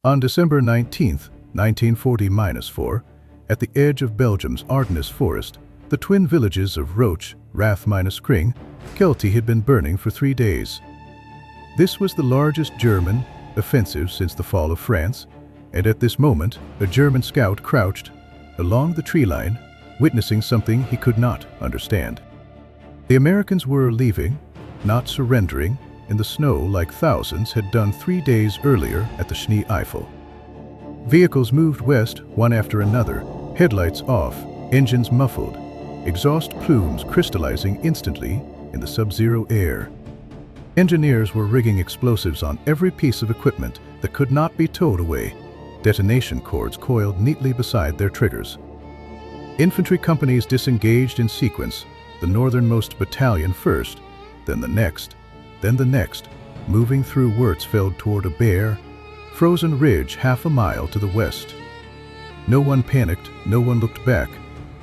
On December 19, 1940-4, at the edge of Belgium's Ardennes forest, the twin villages of Roche, Rath-Kring, Kelty had been burning for 3 days. This was the largest German offensive since the fall of France, and at this moment, a German scout crouched along the tree line, witnessing something he could not understand. The Americans were leaving, not surrendering, in the snow like thousands had done 3 days earlier at the Schnee Eifel. Vehicles moved west one after another, headlights off, engines muffled, exhaust plumes crystallizing instantly in the sub-zero air. Engineers were rigging explosives on every piece of equipment that could not be towed away, detonation cords coiled neatly beside their triggers. Infantry companies disengaged in sequence, the northernmost battalion first, then the next, moving through Wurzfeld toward a bare, frozen ridge half a mile to the west. No one panicked, no one looked back.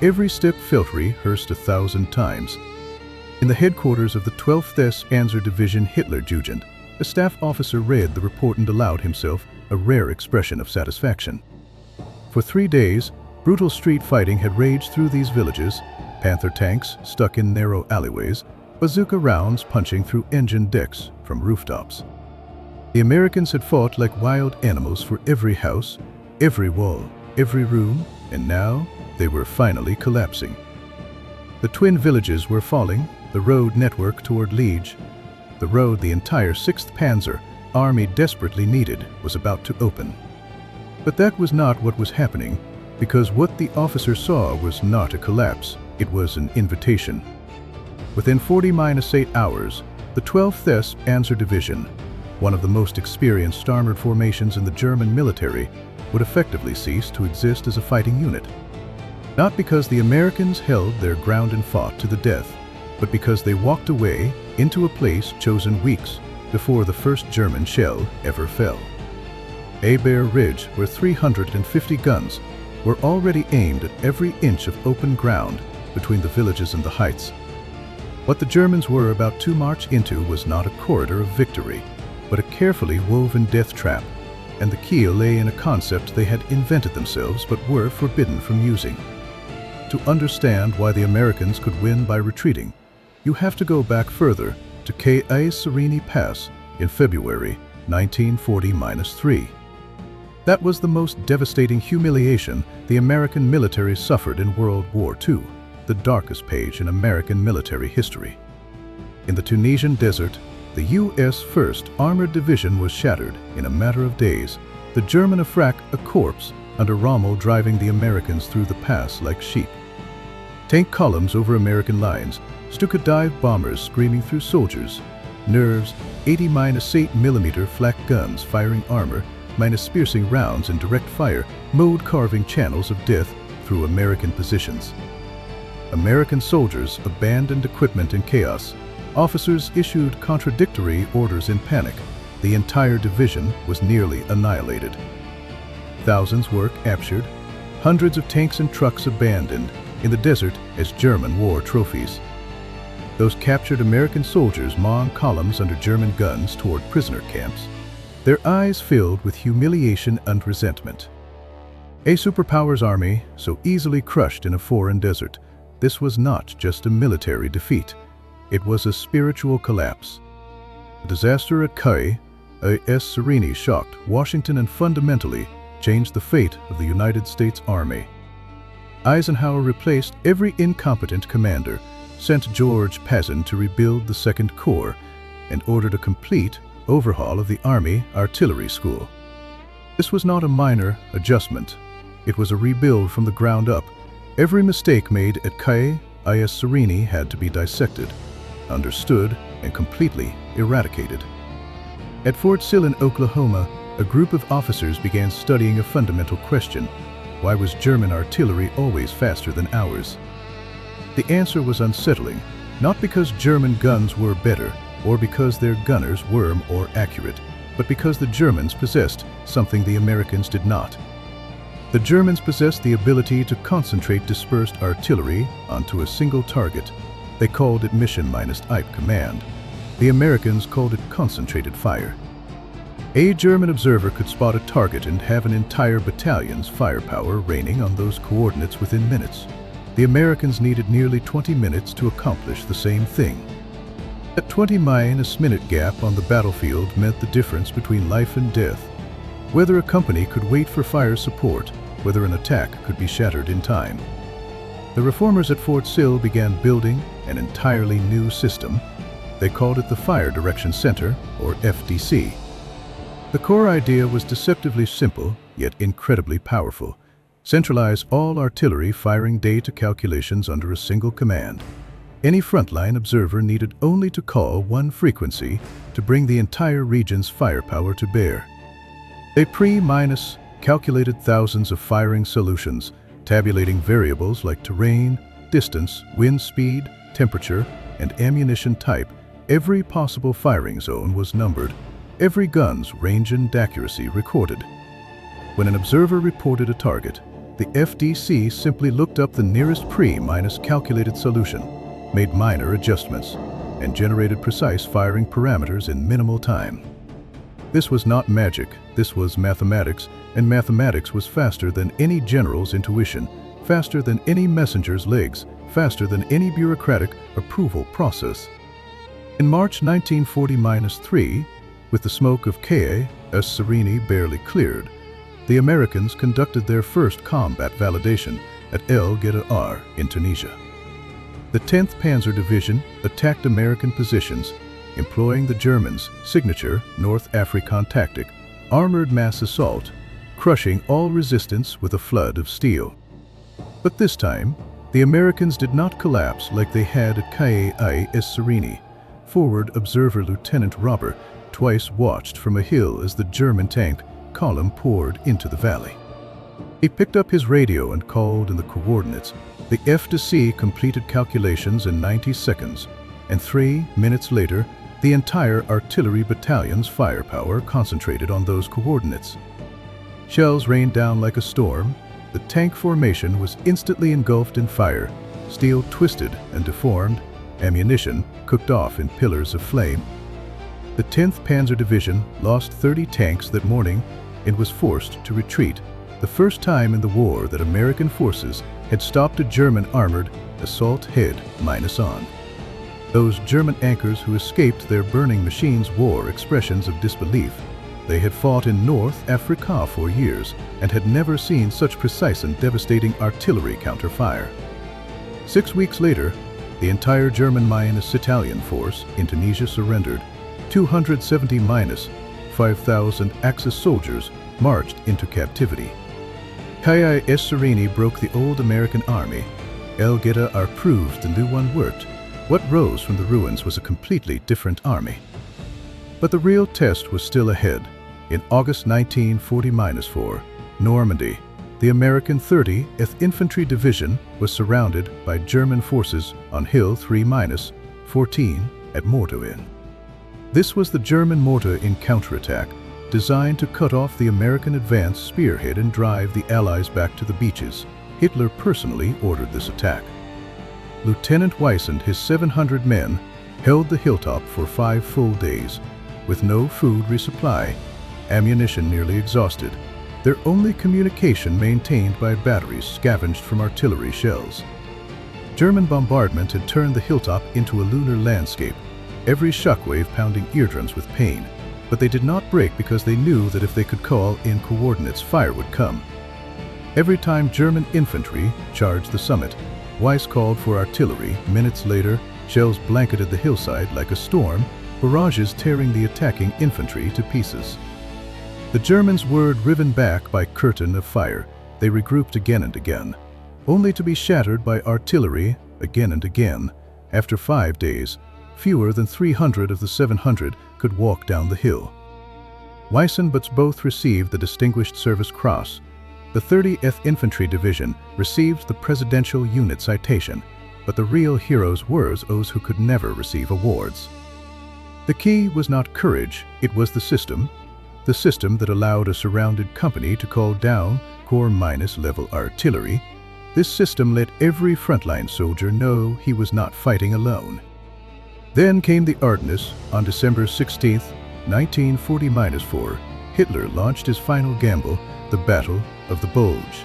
Every step felt rehearsed 1,000 times. In the headquarters of the 12th SS Panzer Division Hitlerjugend, a staff officer read the report and allowed himself a rare expression of satisfaction. For 3 days, brutal street fighting had raged through these villages, Panther tanks stuck in narrow alleyways, bazooka rounds punching through engine decks from rooftops. The Americans had fought like wild animals for every house, every wall, every room, and now they were finally collapsing. The twin villages were falling, the road network toward Liege, the road the entire 6th Panzer Army desperately needed, was about to open. But that was not what was happening, because what the officer saw was not a collapse, it was an invitation. Within 40-8 hours, the 12th SS Panzer Division, one of the most experienced armored formations in the German military, would effectively cease to exist as a fighting unit. Not because the Americans held their ground and fought to the death, but because they walked away into a place chosen weeks before the first German shell ever fell. A bare ridge where 350 guns were already aimed at every inch of open ground between the villages and the heights. What the Germans were about to march into was not a corridor of victory, but a carefully woven death trap, and the key lay in a concept they had invented themselves but were forbidden from using. To understand why the Americans could win by retreating, you have to go back further to Kasserine Pass in February 1940-3. That was the most devastating humiliation the American military suffered in World War II, the darkest page in American military history. In the Tunisian desert, the U.S. 1st Armored Division was shattered in a matter of days, the German Afrak a corpse under Rommel driving the Americans through the pass like sheep. Tank columns over American lines, Stuka dive bombers screaming through soldiers, nerves, 80-8mm flak guns firing armor, -piercing rounds in direct fire, mode carving channels of death through American positions. American soldiers abandoned equipment in chaos. Officers issued contradictory orders in panic. The entire division was nearly annihilated. Thousands were captured, hundreds of tanks and trucks abandoned in the desert as German war trophies. Those captured American soldiers mauled columns under German guns toward prisoner camps, their eyes filled with humiliation and resentment. A superpower's army, so easily crushed in a foreign desert, this was not just a military defeat. It was a spiritual collapse. The disaster at Kasserine shocked Washington and fundamentally changed the fate of the United States Army. Eisenhower replaced every incompetent commander, sent George Pazin to rebuild the Second Corps, and ordered a complete overhaul of the Army Artillery School. This was not a minor adjustment. It was a rebuild from the ground up. Every mistake made at Kasserine had to be dissected, understood, and completely eradicated. At Fort Sill in Oklahoma, a group of officers began studying a fundamental question: why was German artillery always faster than ours? The answer was unsettling, not because German guns were better or because their gunners were more accurate, but because the Germans possessed something the Americans did not. The Germans possessed the ability to concentrate dispersed artillery onto a single target. They called it mission-IP command. The Americans called it concentrated fire. A German observer could spot a target and have an entire battalion's firepower raining on those coordinates within minutes. The Americans needed nearly 20 minutes to accomplish the same thing. That 20-minute gap on the battlefield meant the difference between life and death. Whether a company could wait for fire support, whether an attack could be shattered in time. The reformers at Fort Sill began building an entirely new system. They called it the Fire Direction Center, or FDC. The core idea was deceptively simple, yet incredibly powerful. Centralize all artillery firing data calculations under a single command. Any frontline observer needed only to call one frequency to bring the entire region's firepower to bear. They calculated thousands of firing solutions, tabulating variables like terrain, distance, wind speed, temperature, and ammunition type. Every possible firing zone was numbered. Every gun's range and accuracy recorded. When an observer reported a target, the FDC simply looked up the nearest calculated solution, made minor adjustments, and generated precise firing parameters in minimal time. This was not magic, this was mathematics, and mathematics was faster than any general's intuition, faster than any messenger's legs, faster than any bureaucratic approval process. In March 1940-3, with the smoke of Kasserine barely cleared, the Americans conducted their first combat validation at WWII in Tunisia. The 10th Panzer Division attacked American positions, employing the Germans' signature North African tactic, armored mass assault, crushing all resistance with a flood of steel. But this time, the Americans did not collapse like they had at Kasserine. Forward observer Lieutenant Robert twice watched from a hill as the German tank column poured into the valley. He picked up his radio and called in the coordinates. The FDC completed calculations in 90 seconds, and 3 minutes later, the entire artillery battalion's firepower concentrated on those coordinates. Shells rained down like a storm. The tank formation was instantly engulfed in fire. Steel twisted and deformed. Ammunition cooked off in pillars of flame. The 10th Panzer Division lost 30 tanks that morning and was forced to retreat, the first time in the war that American forces had stopped a German armored assault head-on. Those German anchors who escaped their burning machines wore expressions of disbelief. They had fought in North Africa for years and had never seen such precise and devastating artillery counterfire. 6 weeks later, the entire German-Italian force in Tunisia surrendered. 270-5,000 Axis soldiers marched into captivity. Kasserine broke the old American army. WWII proved the new one worked. What rose from the ruins was a completely different army. But the real test was still ahead. In August 1940-4, Normandy, the American 30th Infantry Division was surrounded by German forces on Hill 3-14 at Morteau. This was the German mortar-in counterattack, designed to cut off the American advance spearhead and drive the Allies back to the beaches. Hitler personally ordered this attack. Lieutenant Weiss and his 700 men held the hilltop for 5 full days, with no food resupply, ammunition nearly exhausted, their only communication maintained by batteries scavenged from artillery shells. German bombardment had turned the hilltop into a lunar landscape, every shockwave pounding eardrums with pain, but they did not break because they knew that if they could call in coordinates, fire would come. Every time German infantry charged the summit, Weiss called for artillery. Minutes later, shells blanketed the hillside like a storm, barrages tearing the attacking infantry to pieces. The Germans were driven back by curtain of fire. They regrouped again and again, only to be shattered by artillery again and again. After 5 days, fewer than 300 of the 700 could walk down the hill. Weiss and Butz both received the Distinguished Service Cross. The 30th Infantry Division received the Presidential Unit Citation, but the real heroes were those who could never receive awards. The key was not courage, it was the system that allowed a surrounded company to call down Corps-level artillery. This system let every frontline soldier know he was not fighting alone. Then came the Ardennes on December 16, 1940-4, Hitler launched his final gamble, the Battle of the Bulge.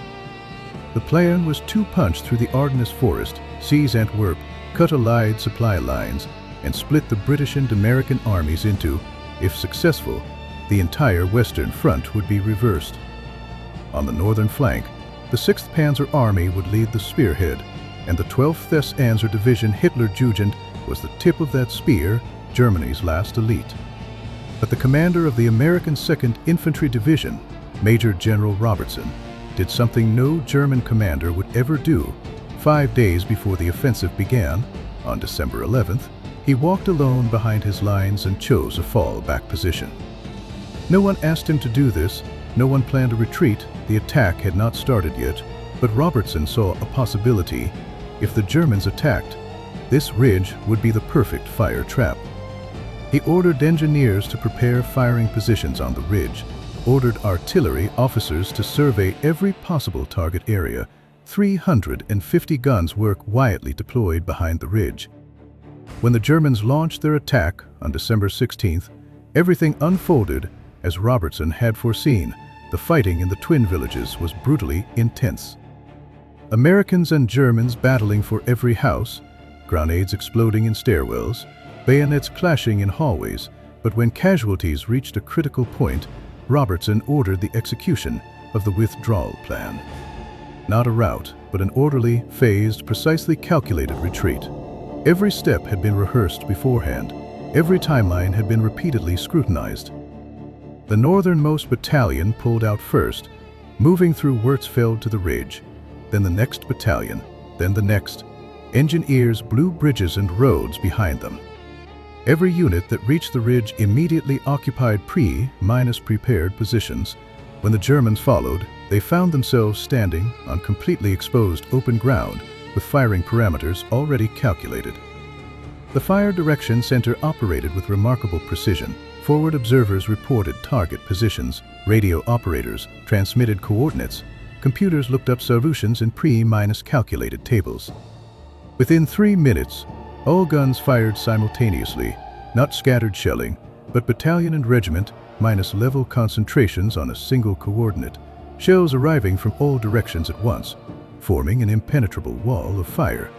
The plan was to punch through the Ardennes forest, seize Antwerp, cut Allied supply lines, and split the British and American armies into, if successful, the entire Western Front would be reversed. On the northern flank, the 6th Panzer Army would lead the spearhead, and the 12th SS Panzer Division Hitlerjugend was the tip of that spear, Germany's last elite. But the commander of the American 2nd Infantry Division, Major General Robertson, did something no German commander would ever do. 5 days before the offensive began, on December 11th, he walked alone behind his lines and chose a fallback position. No one asked him to do this, no one planned a retreat, the attack had not started yet, but Robertson saw a possibility. If the Germans attacked, this ridge would be the perfect fire trap. He ordered engineers to prepare firing positions on the ridge, ordered artillery officers to survey every possible target area. 350 guns were quietly deployed behind the ridge. When the Germans launched their attack on December 16th, everything unfolded as Robertson had foreseen. The fighting in the twin villages was brutally intense. Americans and Germans battling for every house, grenades exploding in stairwells, bayonets clashing in hallways, but when casualties reached a critical point, Robertson ordered the execution of the withdrawal plan. Not a rout, but an orderly, phased, precisely calculated retreat. Every step had been rehearsed beforehand. Every timeline had been repeatedly scrutinized. The northernmost battalion pulled out first, moving through Wurzfeld to the ridge, then the next battalion, then the next. Engineers blew bridges and roads behind them. Every unit that reached the ridge immediately occupied prepared positions. When the Germans followed, they found themselves standing on completely exposed open ground with firing parameters already calculated. The fire direction center operated with remarkable precision. Forward observers reported target positions, radio operators transmitted coordinates, computers looked up solutions in calculated tables. Within 3 minutes, all guns fired simultaneously, not scattered shelling, but battalion and regiment minus level concentrations on a single coordinate, shells arriving from all directions at once, forming an impenetrable wall of fire.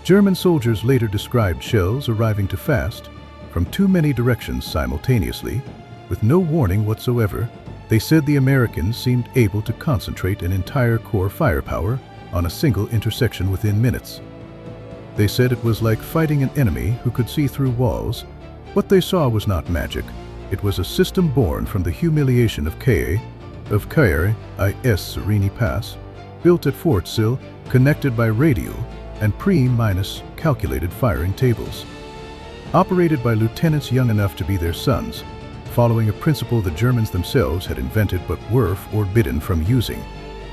German soldiers later described shells arriving too fast, from too many directions simultaneously, with no warning whatsoever. They said the Americans seemed able to concentrate an entire corps firepower on a single intersection within minutes. They said it was like fighting an enemy who could see through walls. What they saw was not magic. It was a system born from the humiliation of Kasserine Pass, built at Fort Sill, connected by radio and calculated firing tables. Operated by lieutenants young enough to be their sons, following a principle the Germans themselves had invented but were forbidden from using.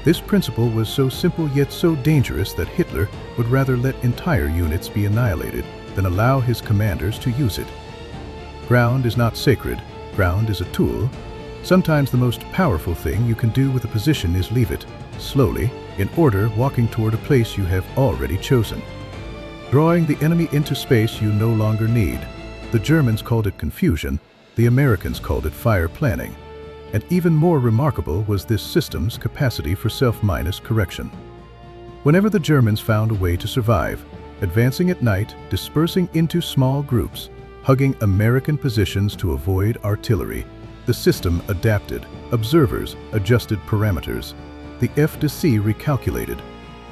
This principle was so simple yet so dangerous that Hitler would rather let entire units be annihilated than allow his commanders to use it. Ground is not sacred, ground is a tool. Sometimes the most powerful thing you can do with a position is leave it, slowly, in order, walking toward a place you have already chosen. Drawing the enemy into space you no longer need. The Germans called it confusion, the Americans called it fire planning. And even more remarkable was this system's capacity for self-correction. Whenever the Germans found a way to survive, advancing at night, dispersing into small groups, hugging American positions to avoid artillery, the system adapted, observers adjusted parameters, the FDC recalculated,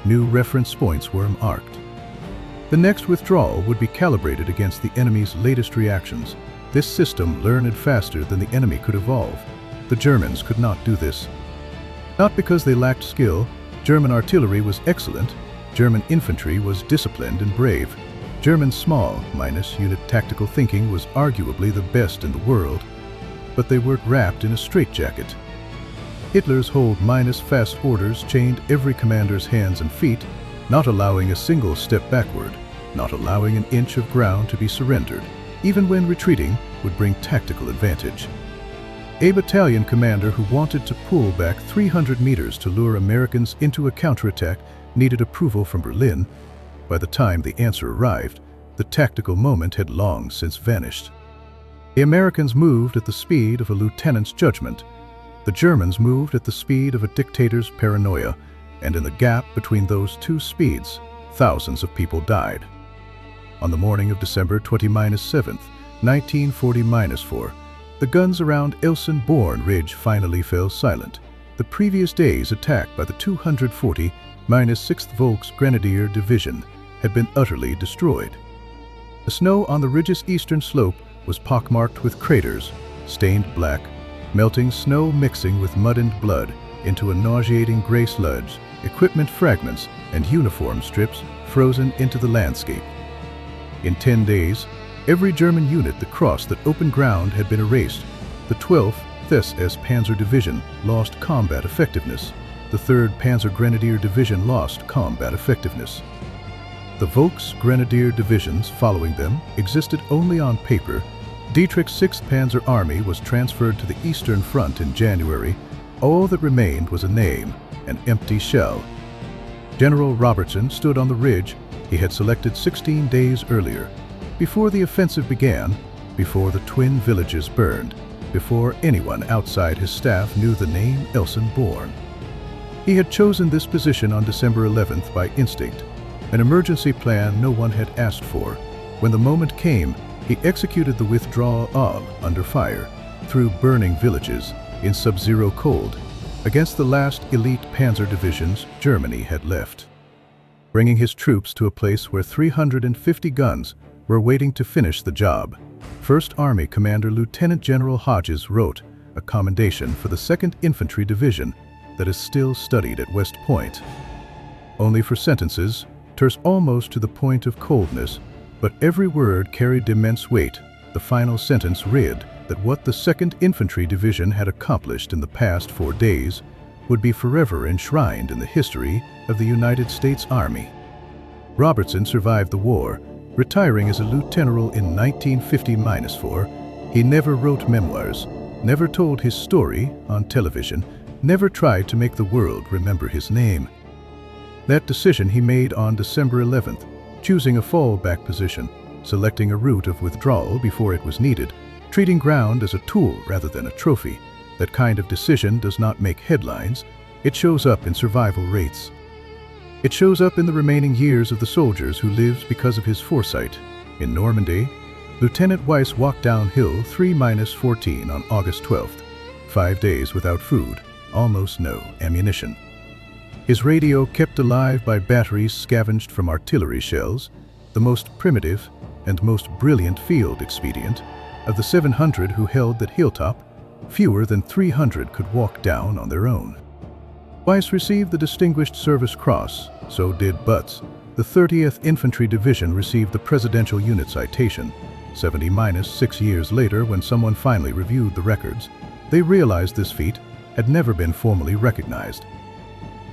new reference points were marked. The next withdrawal would be calibrated against the enemy's latest reactions. This system learned faster than the enemy could evolve. The Germans could not do this. Not because they lacked skill. German artillery was excellent. German infantry was disciplined and brave. German small unit tactical thinking was arguably the best in the world. But they were wrapped in a straitjacket. Hitler's hold fast orders chained every commander's hands and feet, not allowing a single step backward, not allowing an inch of ground to be surrendered, even when retreating would bring tactical advantage. A battalion commander who wanted to pull back 300 meters to lure Americans into a counterattack needed approval from Berlin. By the time the answer arrived, the tactical moment had long since vanished. The Americans moved at the speed of a lieutenant's judgment. The Germans moved at the speed of a dictator's paranoia, and in the gap between those two speeds, thousands of people died. On the morning of December 27, 1940-4, the guns around Elsenborn Ridge finally fell silent. The previous day's attack by the 240-6th Volksgrenadier Division had been utterly destroyed. The snow on the ridge's eastern slope was pockmarked with craters, stained black, melting snow mixing with mud and blood into a nauseating gray sludge, equipment fragments and uniform strips frozen into the landscape. In 10 days, every German unit that crossed that open ground had been erased. The 12th SS Panzer Division lost combat effectiveness. The 3rd Panzer Grenadier Division lost combat effectiveness. The Volksgrenadier divisions following them existed only on paper. Dietrich's 6th Panzer Army was transferred to the Eastern Front in January. All that remained was a name, an empty shell. General Robertson stood on the ridge he had selected 16 days earlier, before the offensive began, before the twin villages burned, before anyone outside his staff knew the name Elsenborn. He had chosen this position on December 11th by instinct, an emergency plan no one had asked for. When the moment came, he executed the withdrawal all under fire, through burning villages, in sub-zero cold, against the last elite panzer divisions Germany had left, bringing his troops to a place where 350 guns were waiting to finish the job. 1st Army Commander Lieutenant General Hodges wrote a commendation for the 2nd Infantry Division that is still studied at West Point. Only for sentences, terse almost to the point of coldness, but every word carried immense weight. The final sentence read that what the 2nd Infantry Division had accomplished in the past 4 days would be forever enshrined in the history of the United States Army. Robertson survived the war, retiring as a lieutenant in 1950-4. He never wrote memoirs, never told his story on television, never tried to make the world remember his name. That decision he made on December 11th, choosing a fallback position, selecting a route of withdrawal before it was needed, treating ground as a tool rather than a trophy. That kind of decision does not make headlines. It shows up in survival rates. It shows up in the remaining years of the soldiers who lived because of his foresight. In Normandy, Lieutenant Weiss walked downhill 3-14 on August 12th, 5 days without food, almost no ammunition. His radio kept alive by batteries scavenged from artillery shells, the most primitive and most brilliant field expedient. Of the 700 who held that hilltop, fewer than 300 could walk down on their own. Weiss received the Distinguished Service Cross, so did Butz. The 30th Infantry Division received the Presidential Unit Citation. 70-6 years later, when someone finally reviewed the records, they realized this feat had never been formally recognized.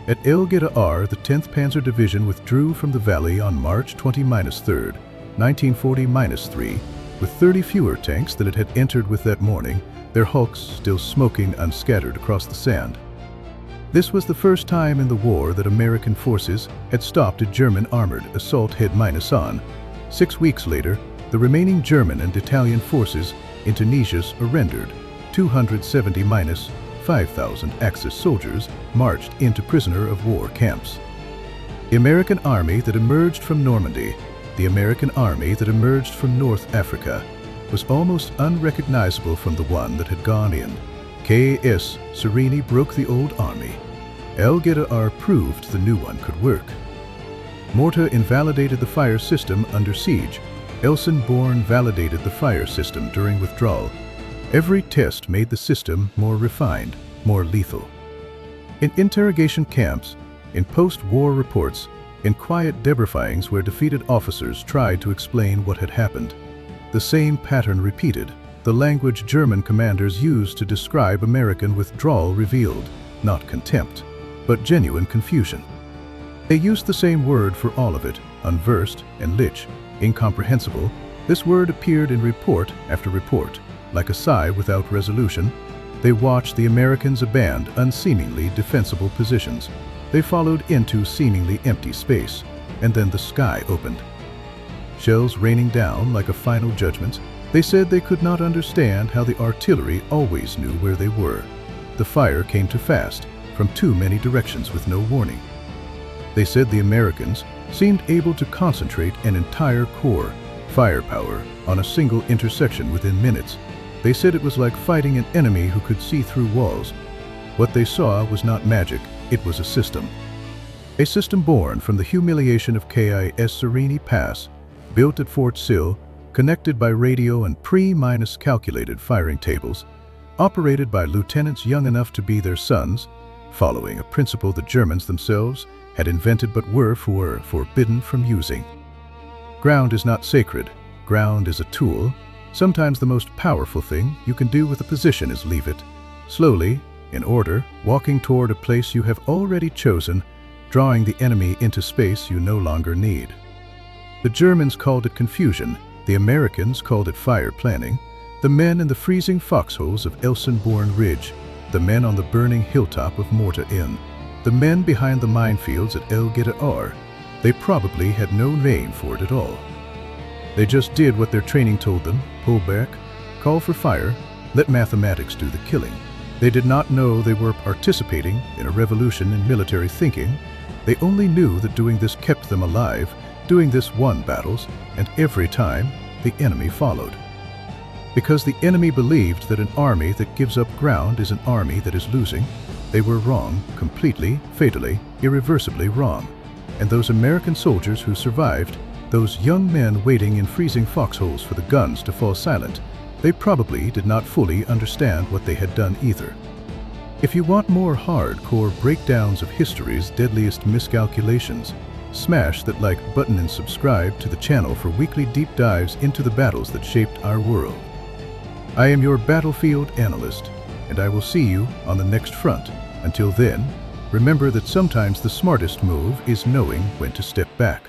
At El-Gidar, the 10th Panzer Division withdrew from the valley on March 20-3, 1940-3, with 30 fewer tanks than it had entered with that morning, their hulks still smoking unscattered across the sand. This was the first time in the war that American forces had stopped a German armored assault head-on. 6 weeks later, the remaining German and Italian forces in Tunisia surrendered. 270-5,000 Axis soldiers marched into prisoner of war camps. The American army that emerged from Normandy, the American army that emerged from North Africa, was almost unrecognizable from the one that had gone in. Kasserine broke the old army. El-Gidar proved the new one could work. Morta invalidated the fire system under siege. Elsenborn validated the fire system during withdrawal. Every test made the system more refined, more lethal. In interrogation camps, in post-war reports, in quiet debriefings where defeated officers tried to explain what had happened, the same pattern repeated. The language German commanders used to describe American withdrawal revealed not contempt, but genuine confusion. They used the same word for all of it, unversed and lich, incomprehensible. This word appeared in report after report, like a sigh without resolution. They watched the Americans abandon unseemingly defensible positions. They followed into seemingly empty space, and then the sky opened. Shells raining down like a final judgment, They said they could not understand how the artillery always knew where they were. The fire came too fast, from too many directions with no warning. They said the Americans seemed able to concentrate an entire corps, firepower, on a single intersection within minutes. They said it was like fighting an enemy who could see through walls. What they saw was not magic, it was a system. A system born from the humiliation of Kasserine Pass, built at Fort Sill, connected by radio and pre-calculated firing tables, operated by lieutenants young enough to be their sons, following a principle the Germans themselves had invented but were forbidden from using. Ground is not sacred. Ground is a tool. Sometimes the most powerful thing you can do with a position is leave it. Slowly, in order, walking toward a place you have already chosen, drawing the enemy into space you no longer need. The Germans called it confusion. The Americans called it fire planning. The men in the freezing foxholes of Elsenborn Ridge, the men on the burning hilltop of Morta Inn, the men behind the minefields at WWII, they probably had no name for it at all. They just did what their training told them: pull back, call for fire, let mathematics do the killing. They did not know they were participating in a revolution in military thinking. They only knew that doing this kept them alive. Doing this won battles, and every time the enemy followed. Because the enemy believed that an army that gives up ground is an army that is losing, they were wrong, completely, fatally, irreversibly wrong. And those American soldiers who survived, those young men waiting in freezing foxholes for the guns to fall silent, they probably did not fully understand what they had done either. If you want more hardcore breakdowns of history's deadliest miscalculations, smash that like button and subscribe to the channel for weekly deep dives into the battles that shaped our world. I am your battlefield analyst, and I will see you on the next front. Until then, remember that sometimes the smartest move is knowing when to step back.